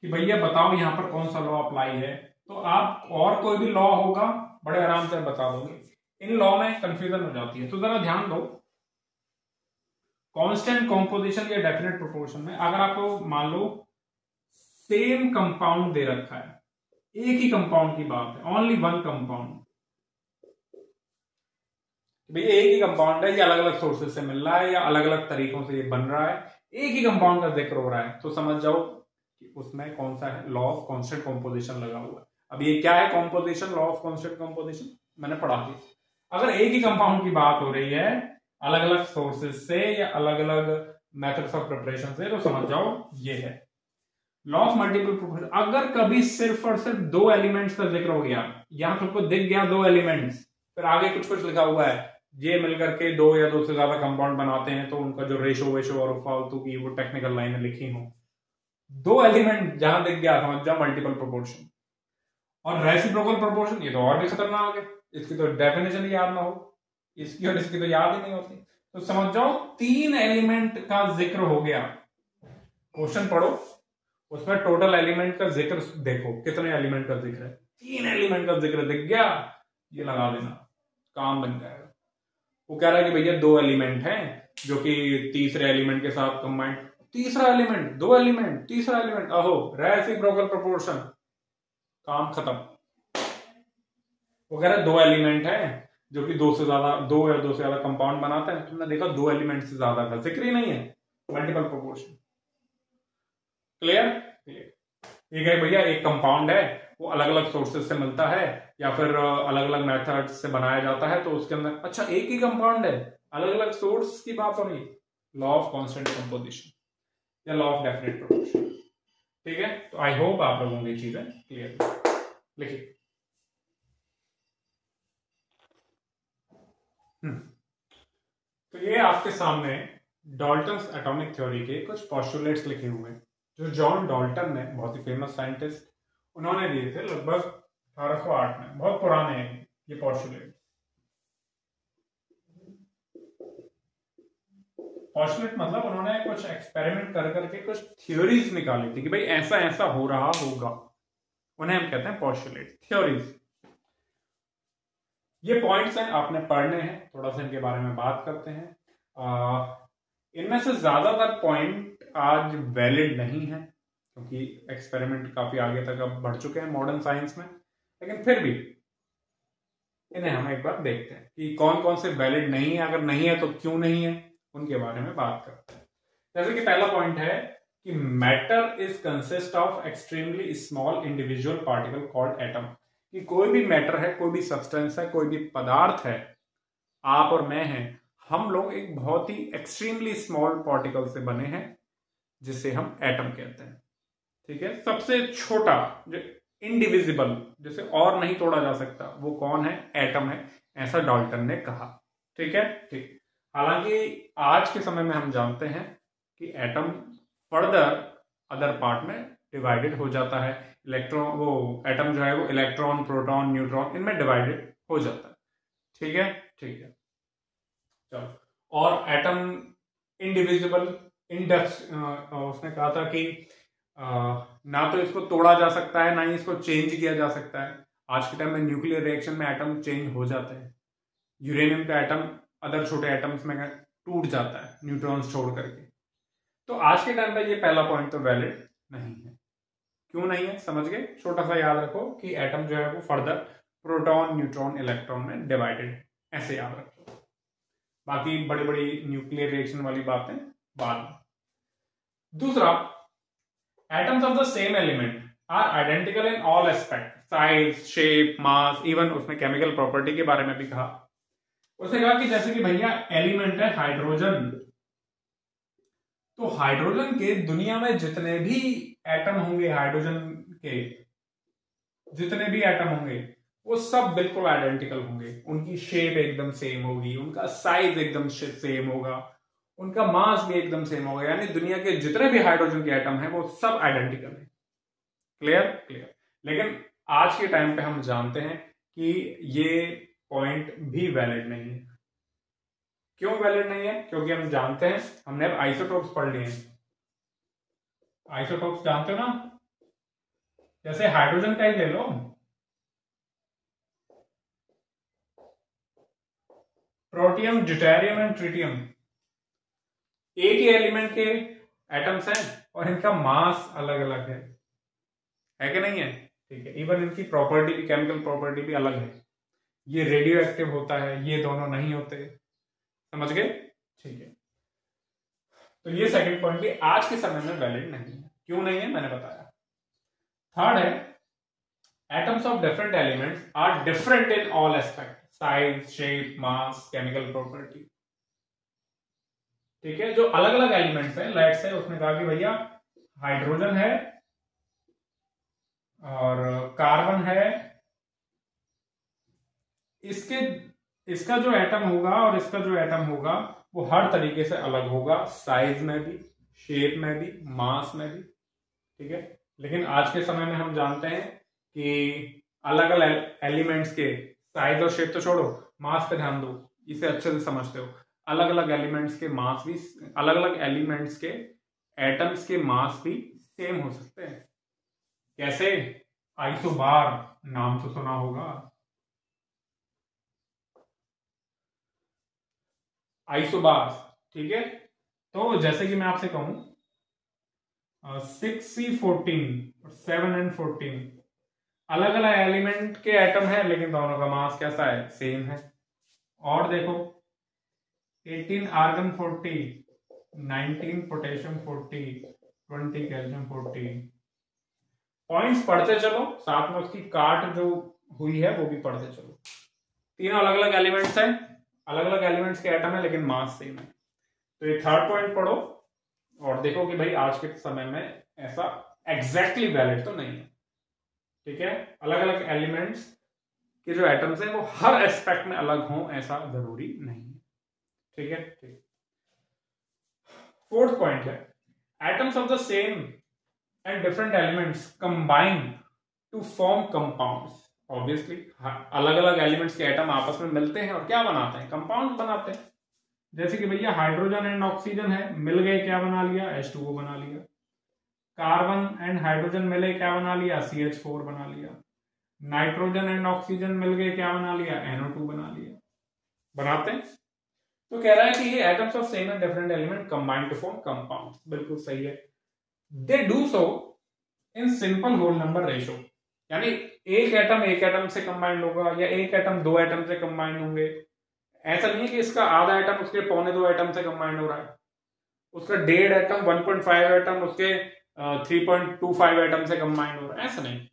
Speaker 1: कि भैया बताओ यहां पर कौन सा लॉ अप्लाई है, तो आप और कोई भी लॉ होगा बड़े आराम से बता दोगे, इन लॉ में कंफ्यूजन हो जाती है। तो जरा ध्यान दो, कांस्टेंट कॉम्पोजिशन या डेफिनेट प्रोपोर्शन में अगर आपको मान लो सेम कंपाउंड दे रखा है, एक ही कंपाउंड की बात है, ओनली वन कंपाउंड, भैया एक ही कंपाउंड है, ये अलग अलग सोर्सेज से मिल रहा है या अलग अलग तरीकों से ये बन रहा है, एक ही कंपाउंड का जिक्र हो रहा है, तो समझ जाओ कि उसमें कौन सा है, लॉ ऑफ कांस्टेंट कॉम्पोजिशन लगा हुआ है। अब ये क्या है composition, law of constant composition, मैंने पढ़ा दिया। अगर एक ही कंपाउंड की बात हो रही है अलग अलग सोर्सेज से या अलग अलग मेथड्स ऑफ प्रिपरेशन से, तो समझ जाओ ये है। लॉ ऑफ मल्टीपल प्रोपोर्शन, अगर कभी सिर्फ और सिर्फ दो एलिमेंट्स का जिक्र हो गया, यहां तुमको दिख गया दो एलिमेंट्स, फिर आगे कुछ कुछ लिखा हुआ है, ये मिलकर के दो या दो से ज्यादा कंपाउंड बनाते हैं, तो उनका जो रेशो वेशो और फालतू की वो टेक्निकल लाइनें लिखी हो, दो एलिमेंट जहां दिख गया समझ जाओ मल्टीपल प्रोपोर्शन। और रेसिप्रोकल प्रोपोर्शन, ये तो और भी खतरनाक है, इसकी तो डेफिनेशन याद ना हो, इसकी और इसकी तो याद ही नहीं होती। तो समझ जाओ तीन एलिमेंट का जिक्र हो गया, क्वेश्चन पढ़ो उसमें टोटल एलिमेंट का जिक्र देखो, कितने एलिमेंट का जिक्र है, तीन एलिमेंट का जिक्र दिख गया, ये लगा देना, काम बन जाएगा। वो कह रहा है कि भैया दो एलिमेंट हैं जो कि तीसरे एलिमेंट के साथ कंबाइंड, तीसरा एलिमेंट, दो एलिमेंट, तीसरा एलिमेंट, अहो रेसिप्रोकल प्रोपोर्शन, काम खत्म। वो कह रहा है दो एलिमेंट है जो कि दो से ज्यादा, दो या दो से ज्यादा कंपाउंड बनाते हैं, तुमने देखा दो एलिमेंट से ज्यादा का जिक्र ही नहीं है, मल्टीपल प्रोपोर्शन। क्लियर? ठीक है भैया, एक कंपाउंड है वो अलग अलग सोर्सेज से मिलता है या फिर अलग अलग मेथड से बनाया जाता है, तो उसके अंदर अच्छा एक ही कंपाउंड है, अलग अलग सोर्स की बात हो रही, लॉ ऑफ कांस्टेंट कंपोजिशन या लॉ ऑफ डेफिनेट प्रोपोर्शन। ठीक है, तो आई होप आप लोगों को ये चीजें क्लियर। लिखिए तो ये आपके सामने डाल्टन्स एटॉमिक थ्योरी के कुछ पोस्टुलेट्स लिखे हुए हैं, जो जॉन डाल्टन ने, बहुत ही फेमस साइंटिस्ट, उन्होंने दिए थे लगभग 1808 में, बहुत पुराने हैं ये पोस्टुलेट। पोस्टुलेट मतलब उन्होंने कुछ एक्सपेरिमेंट कर करके कुछ थ्योरीज निकाली थी कि भाई ऐसा ऐसा हो रहा होगा, उन्हें हम कहते हैं पोस्टुलेट, थ्योरीज। ये पॉइंट्स हैं, आपने पढ़ने हैं, थोड़ा सा इनके बारे में बात करते हैं। इनमें से ज्यादातर पॉइंट आज वैलिड नहीं है क्योंकि एक्सपेरिमेंट काफी आगे तक अब बढ़ चुके हैं मॉडर्न साइंस में, लेकिन फिर भी इन्हें हम एक बार देखते हैं कि कौन कौन से वैलिड नहीं है, अगर नहीं है तो क्यों नहीं है, उनके बारे में बात करते हैं। जैसे कि पहला पॉइंट है कि matter is consist of extremely small individual particle called atom, कि कोई भी मैटर है, कोई भी सब्सटेंस है, कोई भी पदार्थ है, आप और मैं हैं, हम लोग एक बहुत ही एक्सट्रीमली स्मॉल पार्टिकल से बने हैं जिसे हम एटम कहते हैं। ठीक है, सबसे छोटा जो इंडिविजिबल, जिसे और नहीं तोड़ा जा सकता, वो कौन है? एटम है, ऐसा डाल्टन ने कहा। ठीक है, ठीक। हालांकि आज के समय में हम जानते हैं कि एटम फर्दर अदर पार्ट में डिवाइडेड हो जाता है, इलेक्ट्रॉन, वो एटम जो है वो इलेक्ट्रॉन, प्रोटॉन, न्यूट्रॉन, इनमें डिवाइडेड हो जाता है। ठीक है, ठीक है, चलो। और एटम इंडिविजिबल, इंडेक्स, उसने कहा था कि ना तो इसको तोड़ा जा सकता है, ना ही इसको चेंज किया जा सकता है। आज के टाइम में न्यूक्लियर रिएक्शन में एटम चेंज हो जाते हैं, यूरेनियम का एटम अदर छोटे एटम्स में टूट जाता है न्यूट्रॉन्स छोड़ करके। तो आज के टाइम पे ये पहला पॉइंट तो वैलिड नहीं है। क्यों नहीं है समझ गए? छोटा सा याद रखो कि एटम जो है वो फर्दर प्रोटॉन, न्यूट्रॉन, इलेक्ट्रॉन में डिवाइडेड है, ऐसे याद रखो। बाकी बड़ी बड़ी न्यूक्लियर रिएक्शन वाली बातें बाद में। दूसरा, atoms of the same element are identical in all aspect, size, shape, mass, even उसने केमिकल प्रॉपर्टी के बारे में भी कहा। उसने कहा कि जैसे कि भैया एलिमेंट है हाइड्रोजन, तो हाइड्रोजन के दुनिया में जितने भी एटम होंगे, हाइड्रोजन के जितने भी एटम होंगे वो सब बिल्कुल आइडेंटिकल होंगे, उनकी शेप एकदम सेम होगी, उनका साइज एकदम सेम होगा, उनका मास भी एकदम सेम होगा, यानी दुनिया के जितने भी हाइड्रोजन के एटम हैं वो सब आइडेंटिकल है। क्लियर? क्लियर। लेकिन आज के टाइम पे हम जानते हैं कि ये पॉइंट भी वैलिड नहीं है। क्यों वैलिड नहीं है? क्योंकि हम जानते हैं, हमने अब आइसोटोप्स पढ़ लिए हैं। आइसोटोप्स जानते हो ना, जैसे हाइड्रोजन का ही ले लो, प्रोटियम, ड्यूटेरियम एंड ट्रिटियम, एक ही एलिमेंट के एटम्स हैं और इनका मास अलग अलग है कि नहीं है? ठीक है, इवन इनकी प्रॉपर्टी भी, केमिकल प्रॉपर्टी भी अलग है। ये रेडियो एक्टिव होता है, ये दोनों नहीं होते। समझ गए? ठीक है, तो ये सेकंड पॉइंट भी आज के समय में वैलिड नहीं है। क्यों नहीं है मैंने बताया। थर्ड है, atoms of different elements are different in all aspect, size, shape, mass, chemical property. ठीक है, जो अलग अलग एलिमेंट्स हैं, लेट्स से उसने कहा कि भैया हाइड्रोजन है और कार्बन है, इसका जो एटम होगा और इसका जो एटम होगा वो हर तरीके से अलग होगा, साइज में भी, शेप में भी, मास में भी, ठीक है। लेकिन आज के समय में हम जानते हैं कि अलग अलग एलिमेंट्स के साइज और शेप तो छोड़ो, मास पे ध्यान दो, इसे अच्छे से समझते हो। अलग अलग एलिमेंट्स के मास भी, अलग अलग एलिमेंट्स के एटम्स के मास भी सेम हो सकते हैं। कैसे? आइसोबार नाम तो सुना होगा, आइसोबार, ठीक है। तो जैसे कि मैं आपसे कहूं 6C14 और 7N14 अलग अलग एलिमेंट के एटम है, लेकिन दोनों का मास कैसा है? सेम है। और देखो 18 आर्गन 40, 19 पोटेशियम 40, 20 कैल्शियम 40। पॉइंट्स पढ़ते चलो, साथ में उसकी काट जो हुई है वो भी पढ़ते चलो। तीनों अलग अलग एलिमेंट्स हैं, अलग अलग एलिमेंट्स के एटम है, लेकिन मास सेम है। तो ये थर्ड पॉइंट पढ़ो और देखो कि भाई आज के समय में ऐसा एग्जैक्टली वैलिड तो नहीं है, ठीक है। अलग अलग एलिमेंट्स के जो एटम्स हैं वो हर एस्पेक्ट में अलग हों ऐसा जरूरी नहीं है, ठीक है। ठीक। फोर्थ पॉइंट है atoms of the same and different elements combine to form compounds. Obviously अलग अलग एलिमेंट्स के एटम आपस में मिलते हैं और क्या बनाते हैं? कंपाउंड बनाते हैं। जैसे कि भैया हाइड्रोजन एंड ऑक्सीजन है, मिल गए, क्या बना लिया? H2O बना लिया। कार्बन एंड हाइड्रोजन मिले, क्या बना लिया? CH4 बना लिया। नाइट्रोजन एंड ऑक्सीजन मिल गए, क्या बना लिया? NO2 बना लिया। बनाते हैं। तो कह रहा है कि ये atoms of same and different element combine to form compounds. बिल्कुल सही है। They do so in simple whole number ratio, यानी एक एटम से कंबाइंड होगा या एक एटम दो एटम से कंबाइंड होंगे। ऐसा नहीं है कि इसका आधा एटम उसके 1.25 एटम से कंबाइंड हो रहा है, उसका 1.5 एटम, 1.5 एटम उसके 3.25 एटम से कंबाइंड हो रहा है। ऐसा नहीं,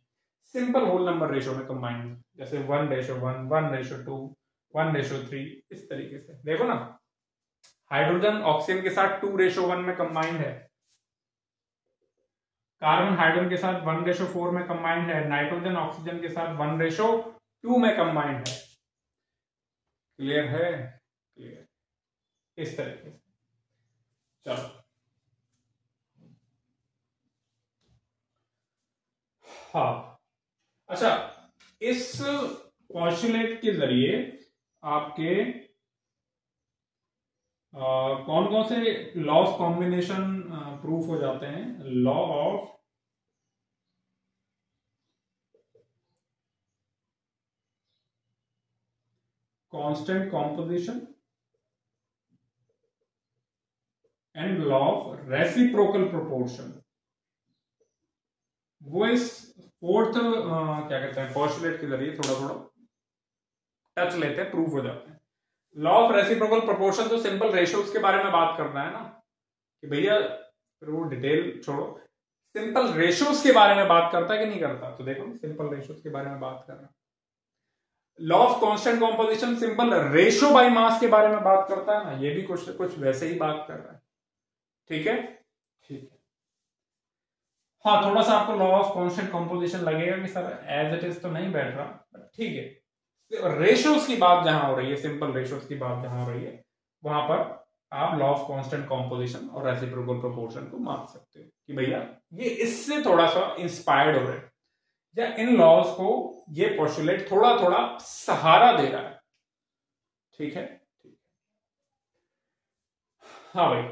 Speaker 1: सिंपल होल नंबर रेशो में कंबाइंड, जैसे 1:1, 1:2, 1:3, इस तरीके से। देखो ना, हाइड्रोजन ऑक्सीजन के साथ 2:1 में कंबाइंड है, कार्बन हाइड्रोजन के साथ 1:4 में कंबाइंड है, नाइट्रोजन ऑक्सीजन के साथ 1:2 में कंबाइंड है। क्लियर है? क्लियर। इस तरीके से। चलो, हाँ, अच्छा, इस पॉस्टुलेट के जरिए आपके कौन कौन से लॉ ऑफ कॉम्बिनेशन प्रूफ हो जाते हैं? Law of constant composition and law of reciprocal proportion, वो इस फोर्थ क्या कहते हैं पॉस्टुलेट के जरिए थोड़ा थोड़ा टच लेते हैं, प्रूफ हो जाते हैं। लॉ ऑफ रेसिप्रोकल प्रोपोर्शन तो सिंपल रेशियोज के बारे में बात करना है ना, कि भैया फिर वो डिटेल छोड़ो, सिंपल रेशियोज के बारे में बात करता है कि नहीं करता? तो देखो, सिंपल रेशियोज के बारे में बात कर रहा है। Law of constant composition simple ratio by mass के बारे में बात करता है ना, ये भी कुछ वैसे ही बात कर रहा है, ठीक है। ठीक है, हाँ, थोड़ा सा आपको लॉ ऑफ कांस्टेंट कॉम्पोजिशन लगेगा कि सर एज इट इज तो नहीं बैठ रहा, बट ठीक है। रेशियोज की बात जहां हो रही है, सिंपल रेशियोज की बात जहां हो रही है, वहां पर आप लॉ ऑफ कांस्टेंट कॉम्पोजिशन और रेसिप्रोकल प्रोपोर्शन को मान सकते हो कि भैया ये इससे थोड़ा सा इंस्पायर्ड हो रहे हैं, या इन लॉज को ये पोस्टुलेट थोड़ा थोड़ा सहारा दे रहा है, ठीक है। हाँ भाई,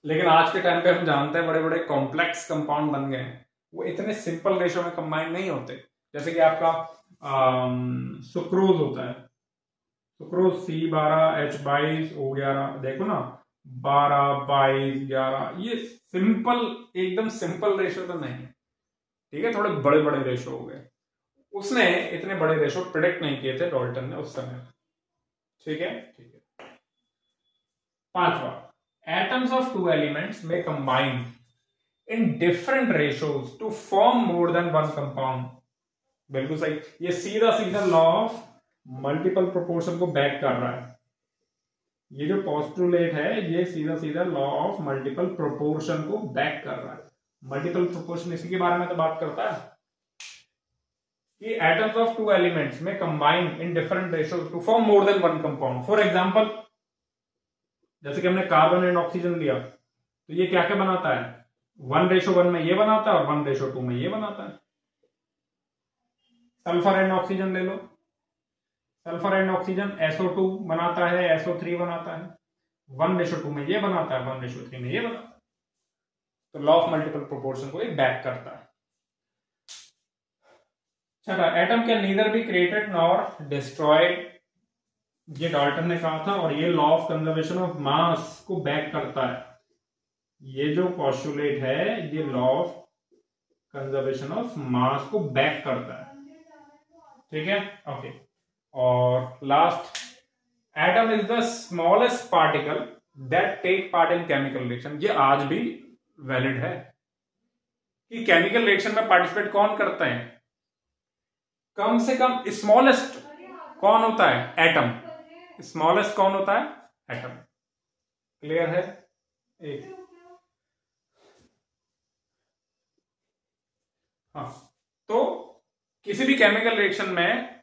Speaker 1: लेकिन आज के टाइम पे हम जानते हैं बड़े बड़े कॉम्प्लेक्स कंपाउंड बन गए हैं, वो इतने सिंपल रेशियो में कंबाइन नहीं होते। जैसे कि आपका सुक्रोज होता है, सुक्रोज C12H22O11, देखो ना, 12, 22, 11, ये सिंपल, एकदम सिंपल रेशियो तो नहीं है, ठीक है, थोड़े बड़े बड़े रेशियो हो गए। उसने इतने बड़े रेशियो प्रिडिक्ट नहीं किए थे डॉल्टन ने उस समय, ठीक है। ठीक है, पांचवा, atoms of two elements may combine in different ratios to form more than one compound। बिल्कुल सही, ये सीधा सीधा लॉ ऑफ मल्टीपल प्रोपोर्शन को बैक कर रहा है। ये जो पोस्टुलेट है ये सीधा सीधा लॉ ऑफ मल्टीपल प्रोपोर्शन को बैक कर रहा है। मल्टीपल प्रोपोर्शन इसी के बारे में तो बात करता है, कि atoms of two elements may combine in different ratios to form more than one compound. For example, जैसे कि हमने कार्बन एंड ऑक्सीजन लिया, तो ये क्या क्या बनाता है, 1:1 में ये बनाता है और 1:2 में ये बनाता है। सल्फर एंड ऑक्सीजन ले लो, सल्फर एंड ऑक्सीजन SO2 बनाता है, SO3 बनाता है, 1:2 में ये बनाता है, 1:3 में ये बनाता है। तो लॉ ऑफ मल्टीपल प्रोपोर्शन को ये बैक करता है। चला, atom can neither be created nor destroyed, ये डाल्टन ने कहा था, और ये law of conservation of mass को बैक करता है। ये जो पॉस्टुलेट है ये law of conservation of mass को बैक करता है, ठीक है, ओके। और last, atom is the smallest particle that take part in chemical reaction. ये आज भी वैलिड है कि केमिकल रिएक्शन में पार्टिसिपेट कौन करते हैं, कम से कम स्मॉलेस्ट कौन होता है, एटम। स्मॉलेस्ट कौन होता है, एटम। क्लियर है? एक हाँ, तो किसी भी केमिकल रिएक्शन में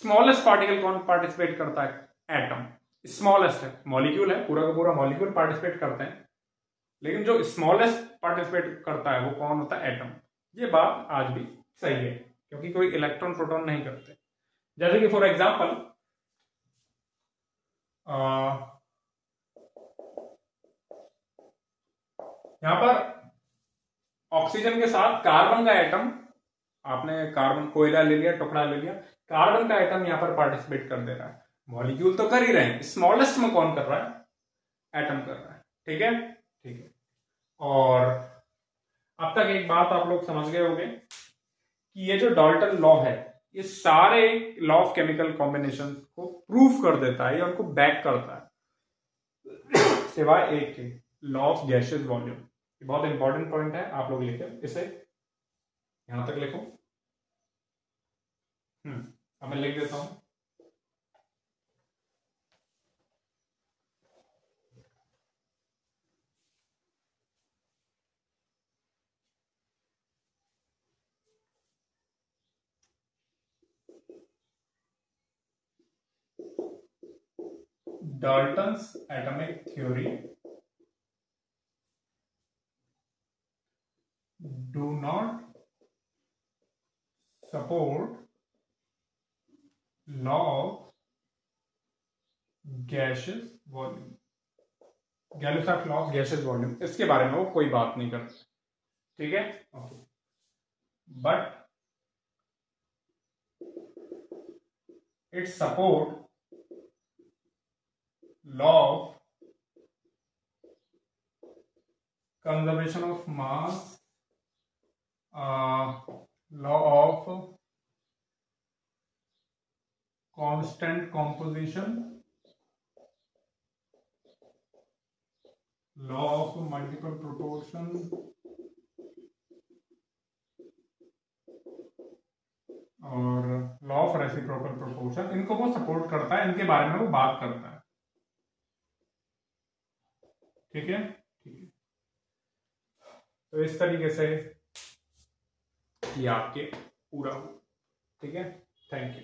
Speaker 1: स्मॉलेस्ट पार्टिकल कौन पार्टिसिपेट करता है, एटम। स्मॉलेस्ट है, मॉलिक्यूल है, पूरा का पूरा मॉलिक्यूल पार्टिसिपेट करते हैं, लेकिन जो स्मॉलेस्ट पार्टिसिपेट करता है वो कौन होता है, एटम। ये बात आज भी सही है, क्योंकि कोई इलेक्ट्रॉन प्रोटॉन नहीं करते। जैसे कि फॉर एग्जांपल यहां पर ऑक्सीजन के साथ कार्बन का एटम, आपने कार्बन कोयला ले लिया, टुकड़ा ले लिया, कार्बन का एटम यहां पर पार्टिसिपेट कर दे रहा है। मॉलिक्यूल तो कर ही रहे हैं, स्मॉलेस्ट में कौन कर रहा है, एटम कर रहा है, ठीक है, ठीक है। और अब तक एक बात आप लोग समझ गए होंगे कि ये जो डाल्टन लॉ है ये सारे लॉ ऑफ केमिकल कॉम्बिनेशन को प्रूफ कर देता है या उनको बैक करता है, सिवाय एक के, लॉ ऑफ गैसियस वॉल्यूम। ये बहुत इंपॉर्टेंट पॉइंट है, आप लोग लिखे इसे, यहां तक लिखो। अब मैं लिख देता हूं, Dalton's atomic theory do not support law of gaseous volume, गैलिफैक्ट लॉ ऑफ गैसियस वॉल्यूम, इसके बारे में वो कोई बात नहीं करते, ठीक है, okay. But it support law of conservation of mass, law of constant composition, law of multiple proportion, और लॉ ऑफ रेसिप्रोकल प्रोपोर्शन, इनको वो सपोर्ट करता है, इनके बारे में वो बात करता है, ठीक है, ठीक है। तो इस तरीके से ये आपके पूरा हो, ठीक है, थैंक यू।